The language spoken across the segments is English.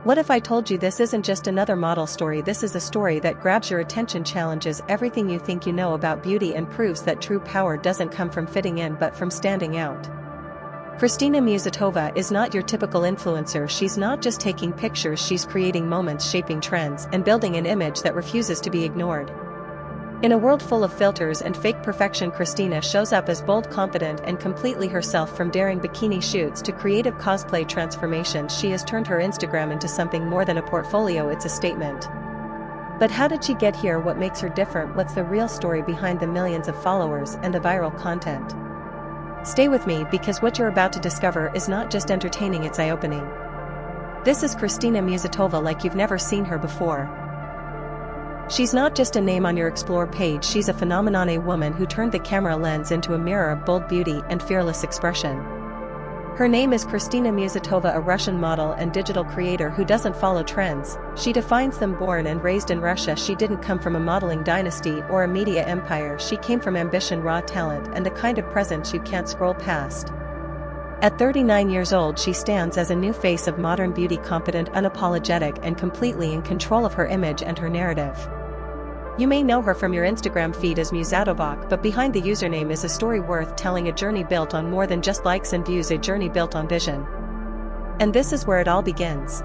What if I told you this isn't just another model story? This is a story that grabs your attention, challenges everything you think you know about beauty, and proves that true power doesn't come from fitting in but from standing out. Kristina Musatova is not your typical influencer. She's not just taking pictures, she's creating moments, shaping trends, and building an image that refuses to be ignored. In a world full of filters and fake perfection, Kristina shows up as bold, confident, and completely herself. From daring bikini shoots to creative cosplay transformations, she has turned her Instagram into something more than a portfolio, it's a statement. But how did she get here? What makes her different? What's the real story behind the millions of followers and the viral content? Stay with me, because what you're about to discover is not just entertaining, it's eye-opening. This is Kristina Musatova like you've never seen her before. She's not just a name on your Explore page, she's a phenomenon, a woman who turned the camera lens into a mirror of bold beauty and fearless expression. Her name is Kristina Musatova, a Russian model and digital creator who doesn't follow trends, she defines them. Born and raised in Russia, she didn't come from a modeling dynasty or a media empire. She came from ambition, raw talent, and the kind of presence you can't scroll past. At 39 years old, she stands as a new face of modern beauty, confident, unapologetic, and completely in control of her image and her narrative. You may know her from your Instagram feed as Musatova, but behind the username is a story worth telling, a journey built on more than just likes and views, a journey built on vision. And this is where it all begins.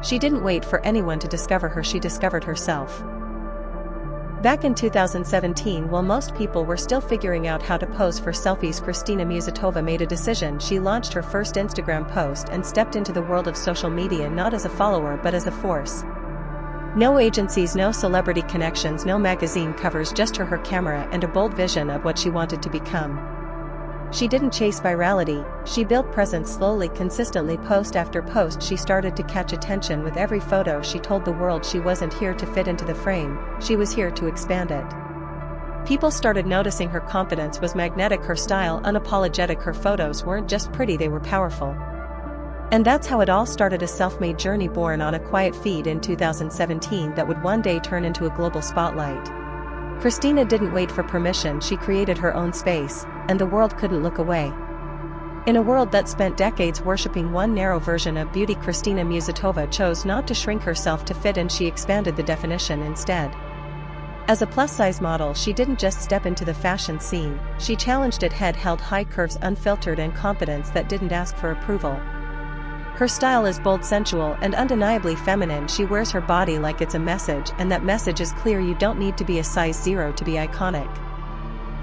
She didn't wait for anyone to discover her, she discovered herself. Back in 2017, while most people were still figuring out how to pose for selfies, Kristina Musatova made a decision. She launched her first Instagram post and stepped into the world of social media not as a follower but as a force. No agencies, no celebrity connections, no magazine covers, just her camera and a bold vision of what she wanted to become. She didn't chase virality, she built presence slowly, consistently, post after post. She started to catch attention with every photo. She told the world she wasn't here to fit into the frame, she was here to expand it. People started noticing her confidence was magnetic, her style unapologetic, her photos weren't just pretty, they were powerful. And that's how it all started, a self-made journey born on a quiet feed in 2017 that would one day turn into a global spotlight. Kristina didn't wait for permission, she created her own space, and the world couldn't look away. In a world that spent decades worshipping one narrow version of beauty, Kristina Musatova chose not to shrink herself to fit in, she expanded the definition instead. As a plus-size model, she didn't just step into the fashion scene, she challenged it head, held high, curves unfiltered, and confidence that didn't ask for approval. Her style is bold, sensual, and undeniably feminine. She wears her body like it's a message, and that message is clear: you don't need to be a size 0 to be iconic.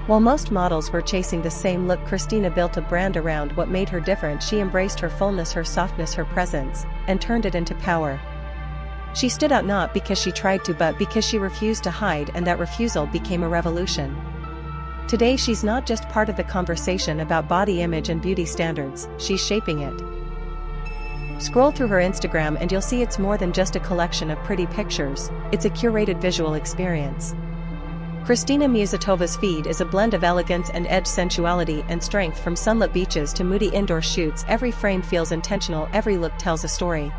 While most models were chasing the same look, Kristina built a brand around what made her different. She embraced her fullness, her softness, her presence, and turned it into power. She stood out not because she tried to, but because she refused to hide, and that refusal became a revolution. Today she's not just part of the conversation about body image and beauty standards, she's shaping it. Scroll through her Instagram and you'll see it's more than just a collection of pretty pictures, it's a curated visual experience. Kristina Musatova's feed is a blend of elegance and edge, sensuality and strength. From sunlit beaches to moody indoor shoots, every frame feels intentional, every look tells a story.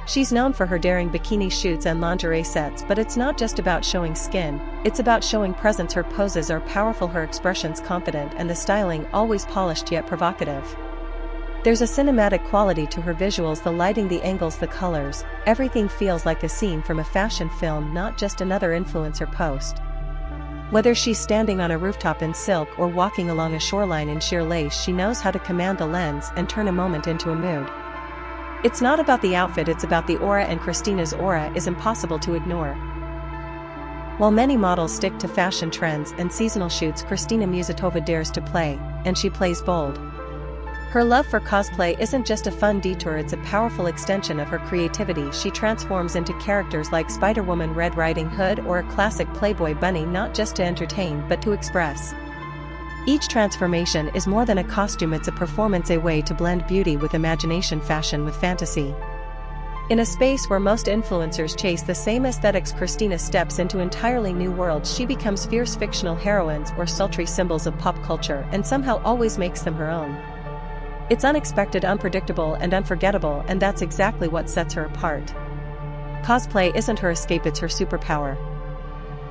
She's known for her daring bikini shoots and lingerie sets, but it's not just about showing skin, it's about showing presence. Her poses are powerful, her expressions confident, and the styling always polished yet provocative. There's a cinematic quality to her visuals, the lighting, the angles, the colors, everything feels like a scene from a fashion film, not just another influencer post. Whether she's standing on a rooftop in silk or walking along a shoreline in sheer lace, she knows how to command the lens and turn a moment into a mood. It's not about the outfit, it's about the aura, and Kristina's aura is impossible to ignore. While many models stick to fashion trends and seasonal shoots, Kristina Musatova dares to play, and she plays bold. Her love for cosplay isn't just a fun detour, it's a powerful extension of her creativity. She transforms into characters like Spider-Woman, Red Riding Hood, or a classic Playboy bunny, not just to entertain but to express. Each transformation is more than a costume, it's a performance, a way to blend beauty with imagination, fashion with fantasy. In a space where most influencers chase the same aesthetics, Kristina steps into entirely new worlds. She becomes fierce fictional heroines or sultry symbols of pop culture and somehow always makes them her own. It's unexpected, unpredictable, and unforgettable, and that's exactly what sets her apart. Cosplay isn't her escape, it's her superpower.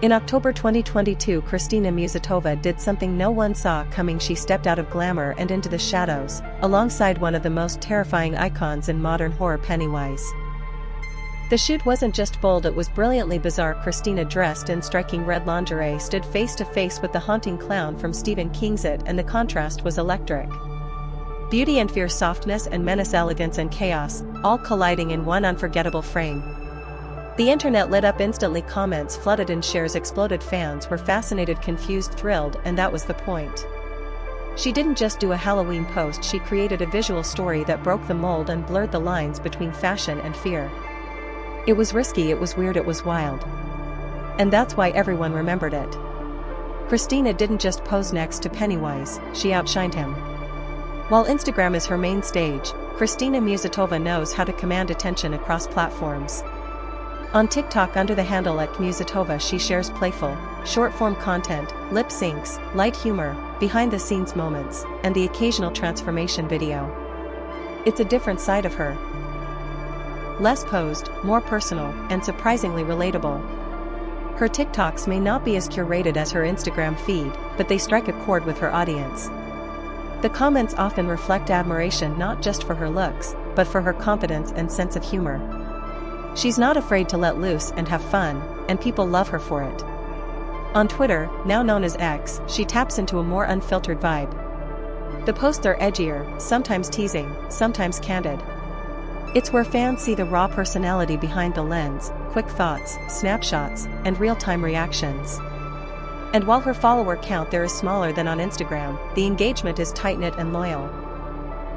In October 2022, Kristina Musatova did something no one saw coming. She stepped out of glamour and into the shadows, alongside one of the most terrifying icons in modern horror, Pennywise. The shoot wasn't just bold, it was brilliantly bizarre. Kristina, dressed in striking red lingerie, stood face to face with the haunting clown from Stephen King's It, and the contrast was electric. Beauty and fear, softness and menace, elegance and chaos, all colliding in one unforgettable frame. The internet lit up instantly, comments flooded and shares exploded. Fans were fascinated, confused, thrilled, and that was the point. She didn't just do a Halloween post, she created a visual story that broke the mold and blurred the lines between fashion and fear. It was risky, it was weird, it was wild. And that's why everyone remembered it. Kristina didn't just pose next to Pennywise, she outshined him. While Instagram is her main stage, Kristina Musatova knows how to command attention across platforms. On TikTok under the handle @Musatova, she shares playful, short-form content, lip syncs, light humor, behind-the-scenes moments, and the occasional transformation video. It's a different side of her. Less posed, more personal, and surprisingly relatable. Her TikToks may not be as curated as her Instagram feed, but they strike a chord with her audience. The comments often reflect admiration not just for her looks, but for her confidence and sense of humor. She's not afraid to let loose and have fun, and people love her for it. On Twitter, now known as X, she taps into a more unfiltered vibe. The posts are edgier, sometimes teasing, sometimes candid. It's where fans see the raw personality behind the lens, quick thoughts, snapshots, and real-time reactions. And while her follower count there is smaller than on Instagram, the engagement is tight-knit and loyal.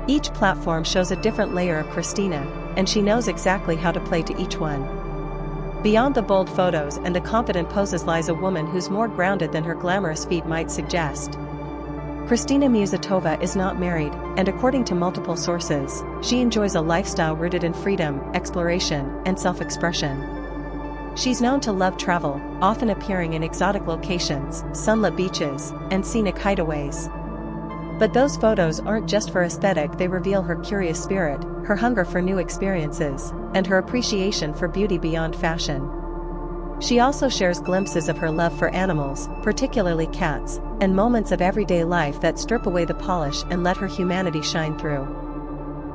Each platform shows a different layer of Kristina, and she knows exactly how to play to each one. Beyond the bold photos and the confident poses lies a woman who's more grounded than her glamorous feed might suggest. Kristina Musatova is not married, and according to multiple sources, she enjoys a lifestyle rooted in freedom, exploration, and self-expression. She's known to love travel, often appearing in exotic locations, sunlit beaches, and scenic hideaways. But those photos aren't just for aesthetic, they reveal her curious spirit, her hunger for new experiences, and her appreciation for beauty beyond fashion. She also shares glimpses of her love for animals, particularly cats, and moments of everyday life that strip away the polish and let her humanity shine through.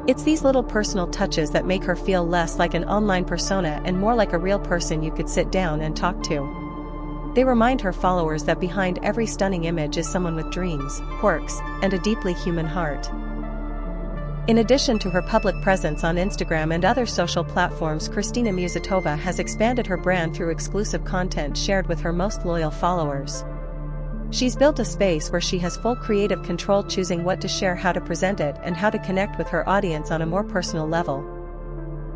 It's these little personal touches that make her feel less like an online persona and more like a real person you could sit down and talk to. They remind her followers that behind every stunning image is someone with dreams, quirks, and a deeply human heart. In addition to her public presence on Instagram and other social platforms, Kristina Musatova has expanded her brand through exclusive content shared with her most loyal followers. She's built a space where she has full creative control, choosing what to share, how to present it, and how to connect with her audience on a more personal level.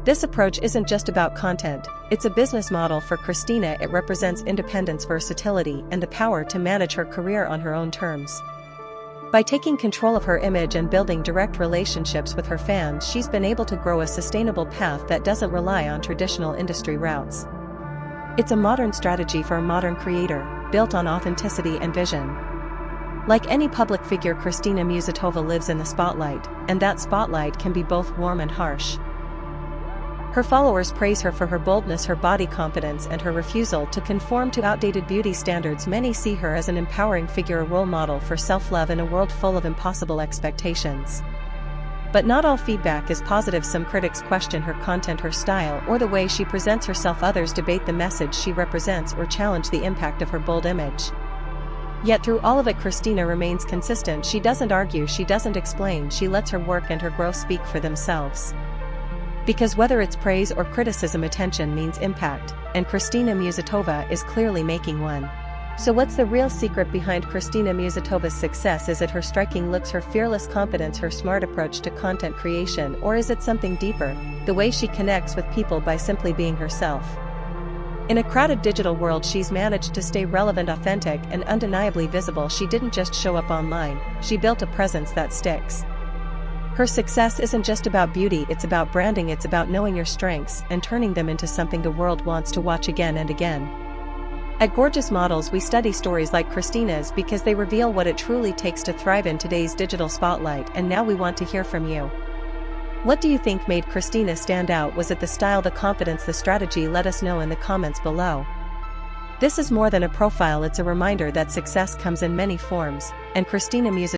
This approach isn't just about content, it's a business model for Kristina. It represents independence, versatility, and the power to manage her career on her own terms. By taking control of her image and building direct relationships with her fans, she's been able to grow a sustainable path that doesn't rely on traditional industry routes. It's a modern strategy for a modern creator, built on authenticity and vision. Like any public figure, Kristina Musatova lives in the spotlight, and that spotlight can be both warm and harsh. Her followers praise her for her boldness, her body confidence, and her refusal to conform to outdated beauty standards. Many see her as an empowering figure, a role model for self-love in a world full of impossible expectations. But not all feedback is positive. Some critics question her content, her style, or the way she presents herself. Others debate the message she represents or challenge the impact of her bold image. Yet through all of it, Kristina remains consistent. She doesn't argue, she doesn't explain, she lets her work and her growth speak for themselves. Because whether it's praise or criticism, attention means impact, and Kristina Musatova is clearly making one. So what's the real secret behind Kristina Musatova's success? Is it her striking looks, her fearless confidence, her smart approach to content creation, or is it something deeper, the way she connects with people by simply being herself? In a crowded digital world, she's managed to stay relevant, authentic, and undeniably visible. She didn't just show up online, she built a presence that sticks. Her success isn't just about beauty, it's about branding, it's about knowing your strengths and turning them into something the world wants to watch again and again. At Gorgeous Models, we study stories like Kristina's because they reveal what it truly takes to thrive in today's digital spotlight, and now we want to hear from you. What do you think made Kristina stand out? Was it the style, the confidence, the strategy? Let us know in the comments below. This is more than a profile, it's a reminder that success comes in many forms, and Kristina Musatova